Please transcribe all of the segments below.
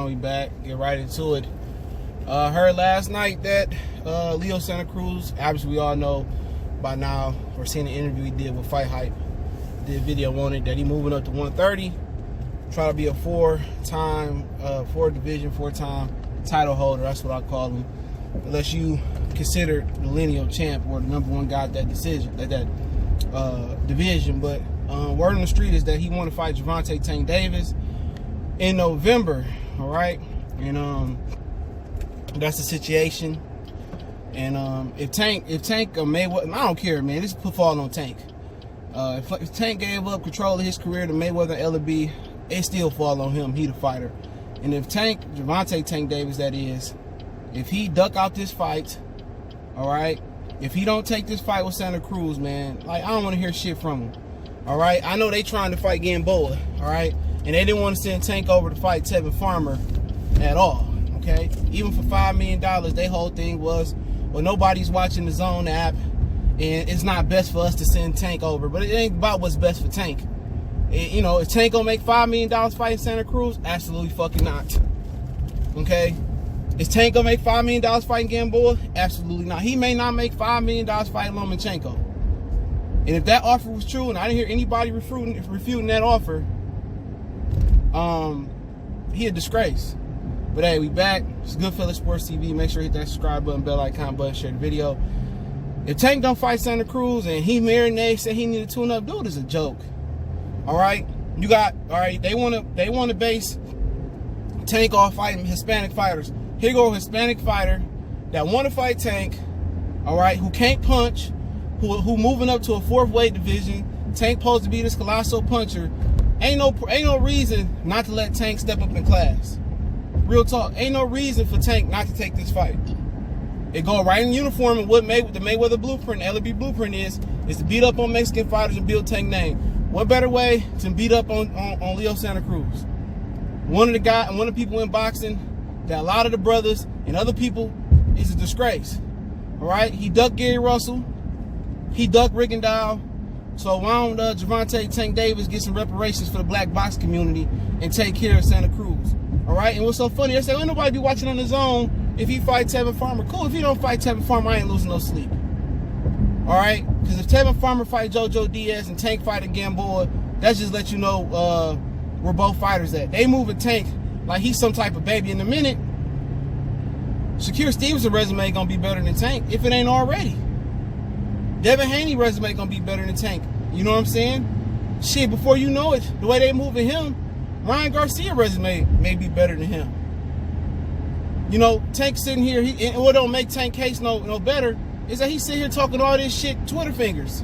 on? We back. Get right into it. Heard last night that Leo Santa Cruz, obviously we all know by now, we're seeing the interview he did with Fight Hype. Did a video on it that he moving up to 130. Try to be a four-time title holder. That's what I call him. Unless you consider the lineal champ or the #1 guy at that division. But word on the street is that he want to fight Gervonta Tank Davis in November. All right, and that's the situation. And if Tank Mayweather, I don't care, man. This is fall on Tank. If Tank gave up control of his career to Mayweather and LSC, it still fall on him. He the fighter. And if Gervonta Tank Davis, that is, if he duck out this fight, all right, if he don't take this fight with Santa Cruz, man, like, I don't want to hear shit from him. All right, I know they trying to fight Gamboa, all right, and they didn't want to send Tank over to fight Tevin Farmer at all. Okay, even for $5 million, their whole thing was, well, nobody's watching the Zone app, and it's not best for us to send Tank over. But it ain't about what's best for Tank. You know, is Tank gonna make $5 million fighting Santa Cruz? Absolutely fucking not. Okay, is Tank gonna make $5 million fighting Gamboa? Absolutely not. He may not make $5 million fighting Lomachenko. And if that offer was true, and I didn't hear anybody refuting that offer, he a disgrace. But hey, we back. It's Goodfellas Sports TV. Make sure you hit that subscribe button, bell icon button, share the video. If Tank don't fight Santa Cruz and he marinade said he need to tune up, dude is a joke. All right, they want to base Tank off fighting Hispanic fighters. Here go a Hispanic fighter that want to fight Tank. All right, who can't punch, who moving up to a 4th weight division. Tank supposed to be this colossal puncher. Ain't no reason not to let Tank step up in class. Real talk. Ain't no reason for Tank not to take this fight. It go right in uniform, and what the Mayweather blueprint, LSC blueprint is to beat up on Mexican fighters and build Tank name. What better way to beat up on Leo Santa Cruz? One of the people in boxing that a lot of the brothers and other people is a disgrace. All right, he ducked Gary Russell, he ducked Rigondeaux. So why don't Gervonta Tank Davis get some reparations for the black box community and take care of Santa Cruz? All right, and what's so funny? They say, ain't nobody be watching on the Zone if he fight Tevin Farmer. Cool, if he don't fight Tevin Farmer, I ain't losing no sleep. All right, because if Tevin Farmer fight JoJo Diaz and Tank fight Gamboa, that just let you know where both fighters at. They moving Tank like he's some type of baby. In a minute, Shakur Stevenson's resume gonna be better than Tank if it ain't already. Devin Haney's resume gonna be better than Tank. You know what I'm saying? Shit, before you know it, the way they moving him, Ryan Garcia's resume may be better than him. You know, Tank sitting here, and what don't make Tank case no better is that he sitting here talking all this shit, Twitter fingers.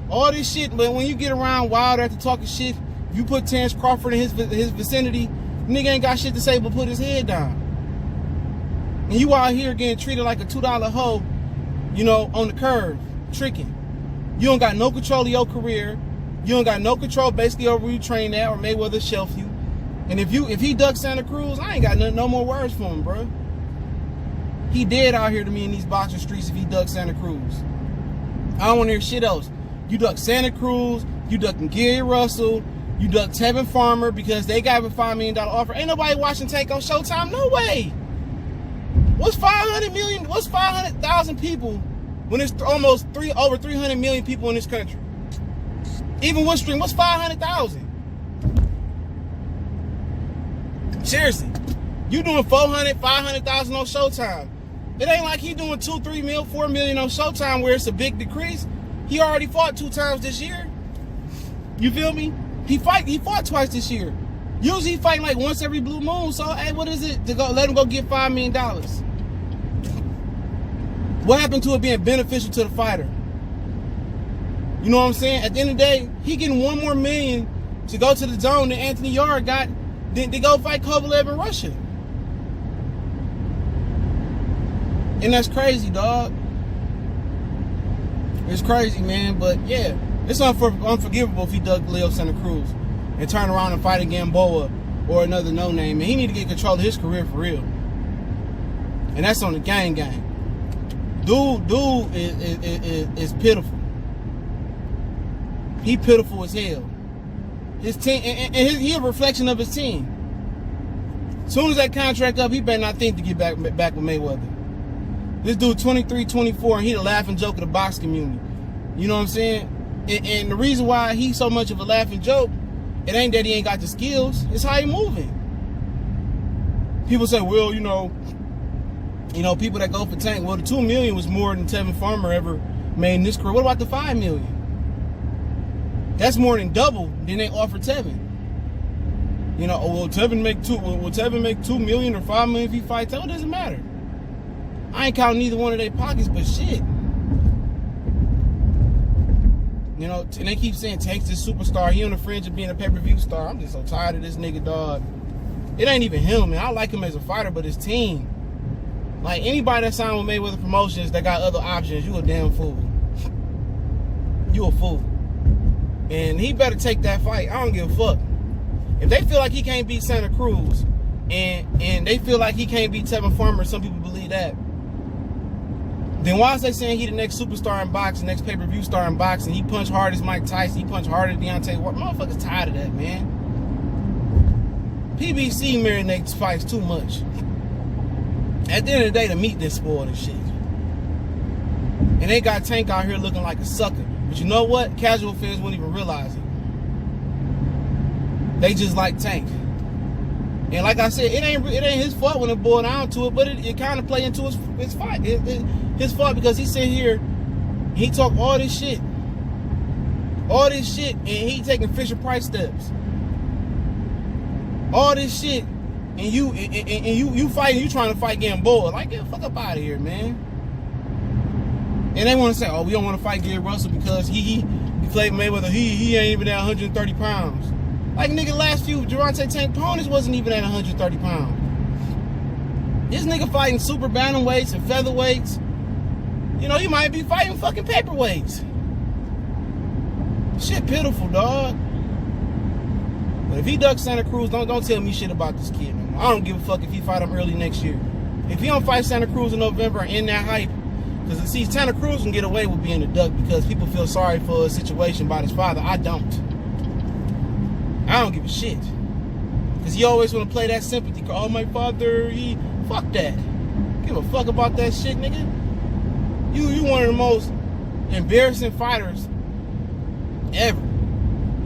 All this shit, but when you get around Wilder after talking shit, you put Terrence Crawford in his vicinity, nigga ain't got shit to say but put his head down. And you out here getting treated like a $2 hoe, you know, on the curve, tricking. You don't got no control of your career. You don't got no control basically over where you train at or Mayweather shelf you. And if he ducks Santa Cruz, I ain't got no more words for him, bro. He dead out here to me in these boxing streets if he ducks Santa Cruz. I don't want to hear shit else. You duck Santa Cruz, you ducking Gary Russell, you duck Tevin Farmer because they got a $5 million offer. Ain't nobody watching Tank on Showtime. No way. What's 500 million? What's 500,000 people when it's almost over 300 million people in this country? Even with stream, what's 500,000? Seriously, you doing 400, 500,000 on Showtime. It ain't like he doing 2, 3 mil, 4 million on Showtime where it's a big decrease. He already fought 2 times this year. You feel me? He fought twice this year. Usually he fighting like once every blue moon. So hey, what is it to go let him go get $5 million? What happened to it being beneficial to the fighter? You know what I'm saying? At the end of the day, he getting $1 more million to go to the Zone than Anthony Yard got than to go fight Kovalev in Russia. And that's crazy, dog. It's crazy, man. But yeah, it's unforgivable if he ducked Leo Santa Cruz and turn around and fight a Gamboa or another no-name. And he need to get control of his career for real. And that's on the gang. Dude is pitiful. He pitiful as hell. His team, and he a reflection of his team. Soon as that contract up, he better not think to get back with Mayweather. This dude 23, 24, and he the laughing joke of the box community. You know what I'm saying? And the reason why he's so much of a laughing joke, it ain't that he ain't got the skills, it's how he moving. People say, well, you know, people that go for Tank, well, the $2 million was more than Tevin Farmer ever made in this career. What about the $5 million? That's more than double than they offered Tevin. You know, will Tevin make $2 million or $5 million if he fights? It doesn't matter. I ain't counting neither one of their pockets, but shit. You know, and they keep saying Tank's this superstar. He on the fringe of being a pay-per-view star. I'm just so tired of this nigga, dog. It ain't even him, man. I like him as a fighter, but his team. Like, anybody that signed with Mayweather Promotions that got other options, you a damn fool. You a fool. And he better take that fight. I don't give a fuck. If they feel like he can't beat Santa Cruz, and they feel like he can't beat Tevin Farmer, some people believe that, then why is they saying he the next superstar in boxing, next pay-per-view star in boxing? He punched hard as Mike Tyson. He punched harder than Deontay Wilder. Motherfuckers tired of that, man. PBC marinates fights too much. At the end of the day, the meat is spoiled and shit. And they got Tank out here looking like a sucker. But you know what? Casual fans wouldn't even realize it. They just like Tank. And like I said, it ain't his fault when it boiled down to it, but it kind of played into his fight. His fault because he sit here, he talk all this shit, and he taking Fisher Price steps. All this shit, and you fighting, you trying to fight Gamboa. Like, get the fuck up out of here, man. And they want to say, oh, we don't want to fight Gary Russell because he played Mayweather. He ain't even at 130 pounds. Like, nigga, last few Gervonta Tank opponents wasn't even at 130 pounds. This nigga fighting super bantamweights and featherweights. You know, you might be fighting fucking paperweights. Shit pitiful, dog. But if he ducks Santa Cruz, don't tell me shit about this kid no more. I don't give a fuck if he fight him early next year. If he don't fight Santa Cruz in November and end that hype, because see, Santa Cruz can get away with being a duck because people feel sorry for a situation about his father. I don't give a shit. Because he always want to play that sympathy card. Oh, my father, fuck that. Give a fuck about that shit, nigga. You one of the most embarrassing fighters ever.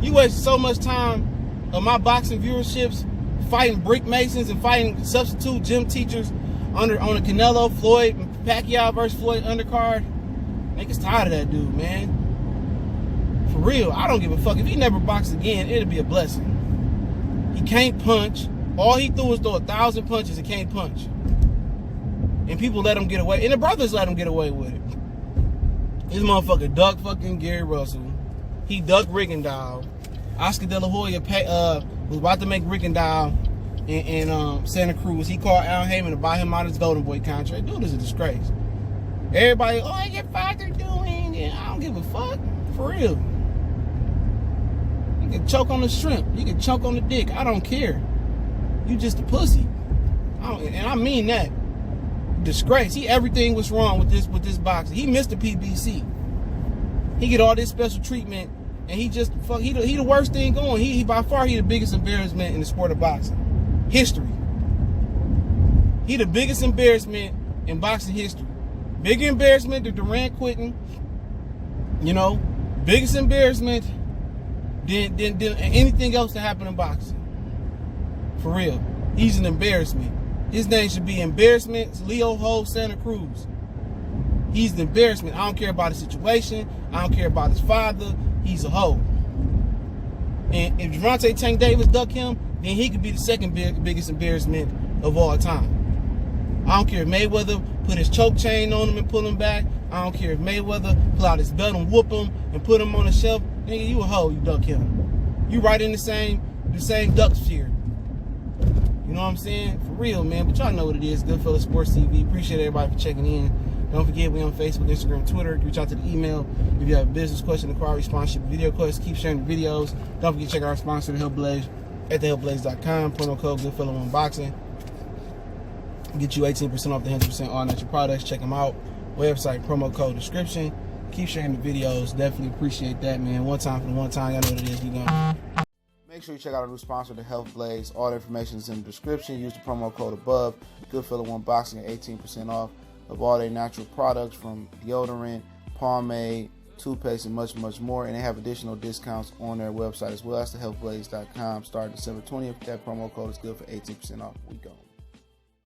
You waste so much time of my boxing viewerships fighting brick masons and fighting substitute gym teachers on the Canelo, Floyd, Pacquiao versus Floyd undercard. Niggas tired of that dude, man. For real, I don't give a fuck. If he never boxed again, it'll be a blessing. He can't punch. All he threw was throw 1,000 punches and can't punch. And people let him get away. And the brothers let him get away with it. This motherfucker ducked fucking Gary Russell. He ducked Rigondeaux. Oscar De La Hoya was about to make Rigondeaux in Santa Cruz. He called Al Heyman to buy him out his Golden Boy contract. Dude, this is a disgrace. Everybody, oh, your father doing it. I don't give a fuck. For real. You can choke on the shrimp. You can choke on the dick. I don't care. You just a pussy. And I mean that. Disgrace. Everything was wrong with this boxing. He missed the PBC. He get all this special treatment, and he just fuck. He the worst thing going. He by far the biggest embarrassment in the sport of boxing history. He the biggest embarrassment in boxing history. Bigger embarrassment than Durant quitting. You know, biggest embarrassment than anything else that happened in boxing. For real, he's an embarrassment. His name should be Embarrassment Leo Ho Santa Cruz. He's an embarrassment. I don't care about his situation. I don't care about his father. He's a hoe. And if Gervonta Tank Davis duck him, then he could be the second biggest embarrassment of all time. I don't care if Mayweather put his choke chain on him and pull him back. I don't care if Mayweather pull out his belt and whoop him and put him on the shelf. Nigga, you a hoe, you duck him. You right in the same duck sphere. You know what I'm saying? For real, man. But y'all know what it is. Goodfellas Sports TV. Appreciate everybody for checking in. Don't forget, we on Facebook, Instagram, Twitter. Reach out to the email if you have a business question, inquiry, sponsorship, video questions. Keep sharing the videos. Don't forget to check out our sponsor, The Help Blaze, at thehelpblaze.com. Promo code Goodfellow1Boxing. Get you 18% off the 100% all natural products. Check them out. Website, promo code, description. Keep sharing the videos. Definitely appreciate that, man. One time for the one time. Y'all know what it is. We gonna Make sure you check out our new sponsor, the Health Blaze. All the information is in the description. Use the promo code above. Goodfella1 Boxing at 18% off of all their natural products, from deodorant, pomade, toothpaste, and much, much more. And they have additional discounts on their website as well. That's thehealthblaze.com. Starting December 20th. That promo code is good for 18% off. We go.